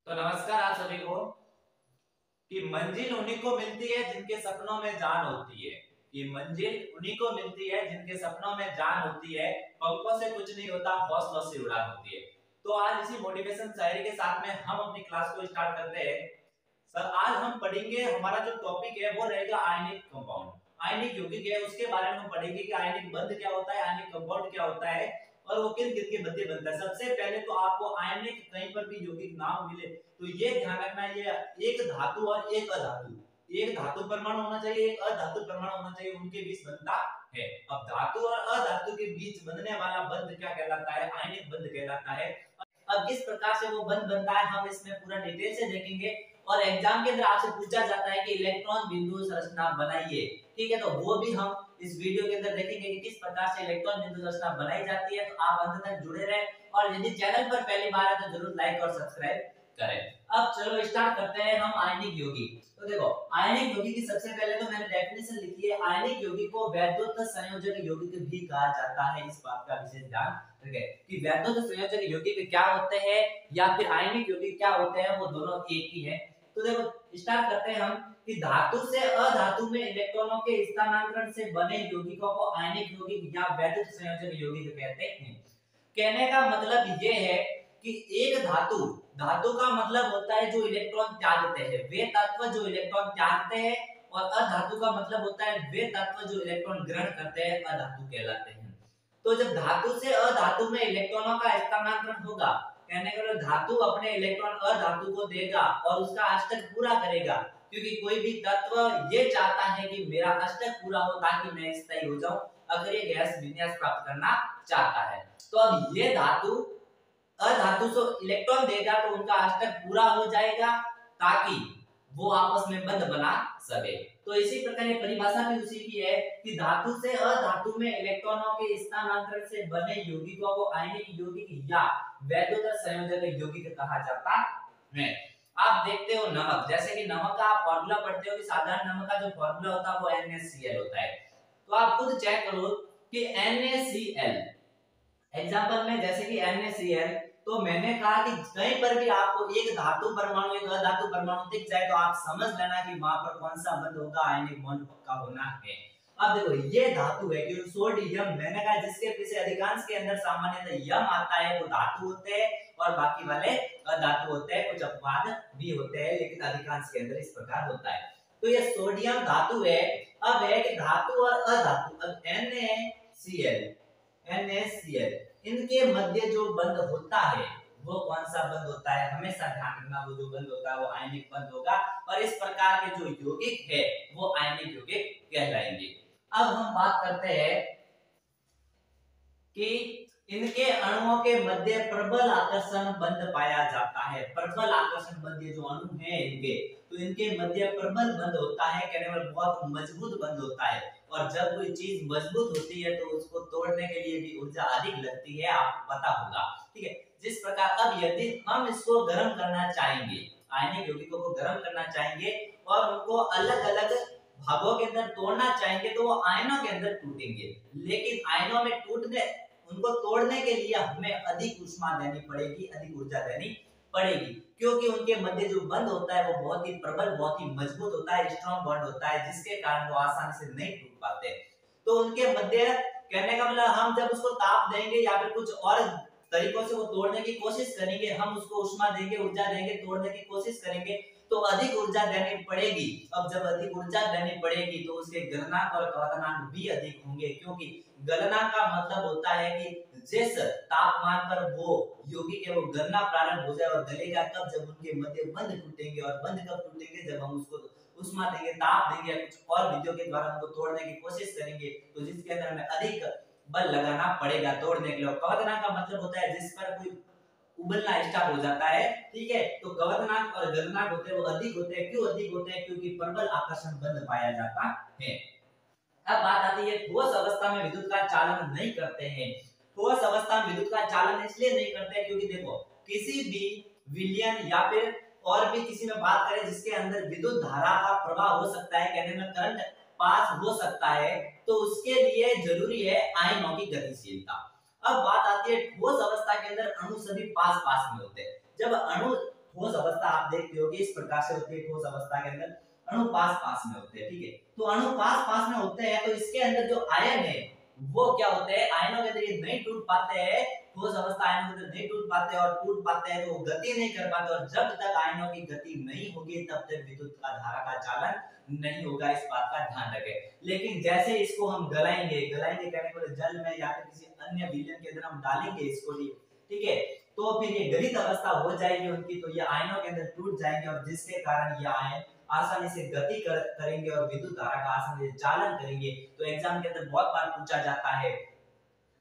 तो नमस्कार आप सभी को कि मंजिल उन्हीं को मिलती है जिनके सपनों में जान होती है। कि मंजिल उन्हीं को मिलती है जिनके सपनों में जान होती है। पंखों से कुछ नहीं होता, हौसलों से उड़ान होती है। तो आज इसी मोटिवेशन शायरी के साथ में हम अपनी क्लास को स्टार्ट करते हैं। सर आज हम पढ़ेंगे, हमारा जो टॉपिक है वो रहेगा आयनिक कंपाउंड। आयनिक यौगिक है उसके बारे में हम पढ़ेंगे कि आयनिक बंध क्या होता है, आयनिक कंपाउंड क्या होता है और वो किन किन के मध्य बनता है। सबसे पहले तो आपको आयनिक कहीं पर भी यौगिक नाम मिले तो ये ध्यान रखना, ये एक धातु और एक अधातु, एक धातु परमाणु होना चाहिए, एक अधातु परमाणु होना चाहिए, उनके बीच बनता है। अब धातु और अधातु के बीच बनने वाला बंध क्या कहलाता है? आयनिक बंध कहलाता है। अब किस प्रकार से वो बंध बनता है हम इसमें पूरा डिटेल से देखेंगे और एग्जाम के अंदर आपसे पूछा जाता है कि इलेक्ट्रॉन बिंदु संरचना बनाइए। ठीक है, तो वो भी हम इस वीडियो के अंदर देखेंगे कि किस प्रकार से इलेक्ट्रॉन बिंदु संरचना बनाई जाती है। तो आप अंत तक जुड़े रहें और यदि चैनल पर पहली बार है तो जरूर लाइक और सब्सक्राइब करें। अब चलो स्टार्ट करते हैं हम आयनिक यौगिक। तो देखो आयनिक यौगिक की सबसे पहले तो मैंने डेफिनेशन लिखी है। आयनिक यौगिक को वैद्युत संयोजक यौगिक भी कहा जाता है। इस बात का विशेष ध्यान रखें कि वैद्युत संयोजक यौगिक क्या होते हैं या फिर आयनिक यौगिक क्या होते हैं, वो दोनों एक ही है। तो देखो स्टार्ट करते हैं हम कि धातु से अधातु में इलेक्ट्रॉनों के स्थानांतरण से बने यौगिकों को आयनिक यौगिक या वैद्युत संयोजक यौगिक कहते हैं। कहने का मतलब ये है कि एक धातु, धातु का मतलब होता है जो इलेक्ट्रॉन त्यागते हैं, वे तत्व जो इलेक्ट्रॉन त्यागते हैं, और अधातु का मतलब होता है वे तत्व जो इलेक्ट्रॉन ग्रहण करते हैं, अधातु कहलाते हैं। तो जब धातु से अधातु में इलेक्ट्रॉनों का स्थानांतरण होगा, कहने का मतलब धातु अपने इलेक्ट्रॉन अधातु को देगा और उसका अष्टक पूरा करेगा, क्योंकि कोई भी तत्व ये चाहता है कि मेरा अष्टक पूरा हो ताकि मैं स्थायी हो जाऊं, अगर ये गैस विन्यास प्राप्त करना चाहता है। तो अब ये धातु अधातु से इलेक्ट्रॉन देगा तो उनका अष्टक पूरा हो जाएगा ताकि वो आपस में बंध बना सके। तो इसी प्रकार ये परिभाषा भी उसी की है कि धातु से अधातु में इलेक्ट्रॉनों के स्थानांतरण से बने यौगिकों को आयनिक यौगिक या वैद्युत संयोजक यौगिक कहा जाता है। आप देखते हो नमक, जैसे कि नमक का आप फॉर्मूला पढ़ते हो कि साधारण नमक का जो फॉर्मूला होता है वो NaCl होता है। तो आप खुद चेक करो कि NaCl एग्जांपल में जैसे कि NaCl, तो मैंने कहा कि कहीं पर भी आपको एक धातु परमाणु एक अधातु परमाणु दिख जाए तो आप समझ लेना कि वहां पर कौन सा बंध होगा, आयनिक बॉन्ड पक्का होना है। अब देखो ये धातु है कि सोडियम, मैंने कहा जिसके पीछे अधिकांश के अंदर सामान्यतः यम आता है वो धातु होते हैं और बाकी वाले अधातु होते हैं। कुछ अपवाद भी होते हैं लेकिन अधिकांश के अंदर इस प्रकार होता है। तो ये सोडियम धातु है। अब है कि धातु और अधातु, अब NaCl इनके मध्य जो बंध होता है वो कौन सा बंध होता है? हमेशा ध्यान रखना, वो जो बंध होता है वो आयनिक बंध होगा और इस प्रकार के जो यौगिक है वो आयनिक यौगिक कहलाएंगे। अब हम बात करते हैं कि इनके अणुओं के मध्य प्रबल आकर्षण बंध पाया जाता है। प्रबल आकर्षण बंध, ये जो अणु है इनके, तो इनके मध्य प्रबल बंध होता है, कहने वाला बहुत मजबूत बंध होता है। और जब कोई चीज मजबूत होती है तो उसको तोड़ने के लिए भी ऊर्जा अधिक लगती है, आपको पता होगा। ठीक है, जिस प्रकार अब यदि हम इसको गर्म करना चाहेंगे, आयनिक यौगिकों को गर्म करना चाहेंगे और उनको अलग अलग भागों के अंदर तोड़ना चाहेंगे तो वो आयनों के अंदर टूटेंगे, लेकिन आयनों में टूटने उनको तोड़ने के लिए हमें अधिक ऊष्मा देनी पड़ेगी, अधिक ऊर्जा देनी पड़ेगी, क्योंकि उनके मध्य जो बंध होता है वो बहुत ही प्रबल, बहुत ही मजबूत होता है, स्ट्रॉन्ग बॉन्ड होता है, जिसके कारण वो आसानी से नहीं टूट पाते। तो उनके मध्य, कहने का मतलब हम जब उसको ताप देंगे या फिर कुछ और तरीकों से वो तोड़ने की कोशिश करेंगे, हम उसको ऊष्मा देंगे, ऊर्जा देंगे, तोड़ने की कोशिश करेंगे तो अधिक ऊर्जा देनी पड़ेगी। अब जब अधिक ऊर्जा देनी पड़ेगी तो उसके गलनांक और क्वथनांक भी अधिक होंगे, क्योंकि गलनांक का मतलब होता है कि जिस तापमान पर वो यौगिक है वो गलना प्रारंभ हो जाए और गलेगा कब, जब उनके मध्य बंध टूटेंगे। और बंध कब टूटेंगे? जब हम उसको ऊष्मा देंगे, ताप देंगे, कुछ और विधियों के द्वारा उनको तोड़ने की कोशिश करेंगे, तो जिसके अंदर हमें अधिक बल लगाना पड़ेगा तोड़ने के लिए। क्वथनांक का मतलब होता है जिस पर कोई उबलना स्टार्ट हो जाता है। ठीक है, तो क्वथनांक और गलनांक होते हैं वो अधिक होते हैं। क्यों अधिक होते हैं? क्योंकि प्रबल आकर्षण बंध पाया जाता है। अब बात आती है ठोस अवस्था में विद्युत का चालन नहीं करते हैं। ठोस अवस्था में विद्युत का चालन इसलिए नहीं करते क्योंकि देखो किसी भी विलयन या फिर और भी किसी में बात करें जिसके अंदर विद्युत धारा का प्रवाह हो सकता है, कहने में करंट पास हो सकता है, तो उसके लिए जरूरी है आयनों की गतिशीलता। अब बात आती है ठोस अवस्था के अंदर अणु सभी पास पास में होते हैं। जब अणु ठोस अवस्था आप देखते हो कि इस प्रकार से होती है। ठोस अवस्था के अंदर अणु पास पास में होते हैं, ठीक है। तो अणु पास पास में होते हैं तो इसके अंदर जो आयन है वो क्या होते हैं, आयनों के अंदर ये नहीं टूट पाते हैं। ठोस अवस्था आयनों के अंदर नहीं टूट पाते और टूट पाते हैं तो वो गति नहीं कर पाते, और जब तक आयनों की गति नहीं होगी तब तक विद्युत का धारा का चालन नहीं होगा, इस बात का ध्यान रखें। लेकिन जैसे इसको हम गलाएंगे, गलाएंगे कहने को जल में या फिर किसी अन्य विलयन के अंदर हम डालेंगे इसको, ठीक है, तो फिर ये गलित अवस्था हो जाएगी उनकी, तो ये आयनों के अंदर टूट जाएंगे और जिसके कारण ये आयन आसानी से गति करेंगे और विद्युत धारा का आसानी से चालन करेंगे। तो एग्जाम के अंदर बहुत बार पूछा जाता है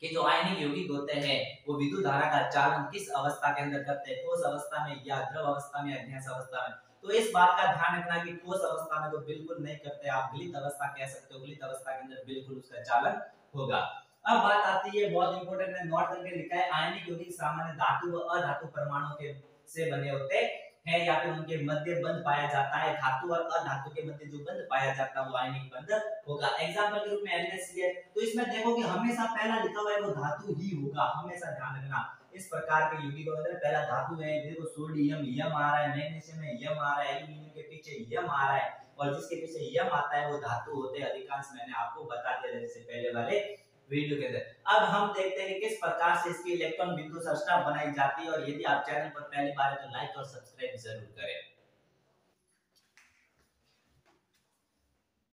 कि जो आयनिक यौगिक होते हैं वो विद्युत धारा का चालन किस अवस्था के अंदर करते हैं, ठोस अवस्था में या द्रव अवस्था में या गैस अवस्था में। तो इस बात का ध्यान रखना कि ठोस अवस्था में तो बिल्कुल नहीं करते, आप गलित अवस्था कह सकते हो, गलित अवस्था के अंदर बिल्कुल उसका चालन होगा। अब बात आती है बहुत इंपॉर्टेंट है, नोट करके लिखा है, आयनिक यौगिक सामान्य धातु व अधातु परमाणु के से बने होते है या फिर उनके मध्य बंध पाया जाता है। धातु और अधातु के मध्य जो बंध पाया जाता है वो आयनिक बंध होगा। एग्जांपल के रूप में NaCl, तो इसमें देखो कि हमेशा पहला लिखा हुआ है वो धातु ही होगा, हमेशा ध्यान रखना। इस प्रकार के यौगिकों के अंदर पहला धातु है, देखो सोडियम यम आ रहा है, मैग्नीशियम में यम आ रहा है, एल्युमिनियम के पीछे यम आ रहा है, और जिसके पीछे यम आता है वो धातु होते हैं अधिकांश, मैंने आपको बता दिया जैसे पहले वाले वीडियो के अंदर। अब हम देखते हैं कि किस प्रकार से इसकी इलेक्ट्रॉन बिंदु संरचना बनाई जाती है, और यदि आप चैनल पर पहली बार है तो लाइक और सब्सक्राइब जरूर करें।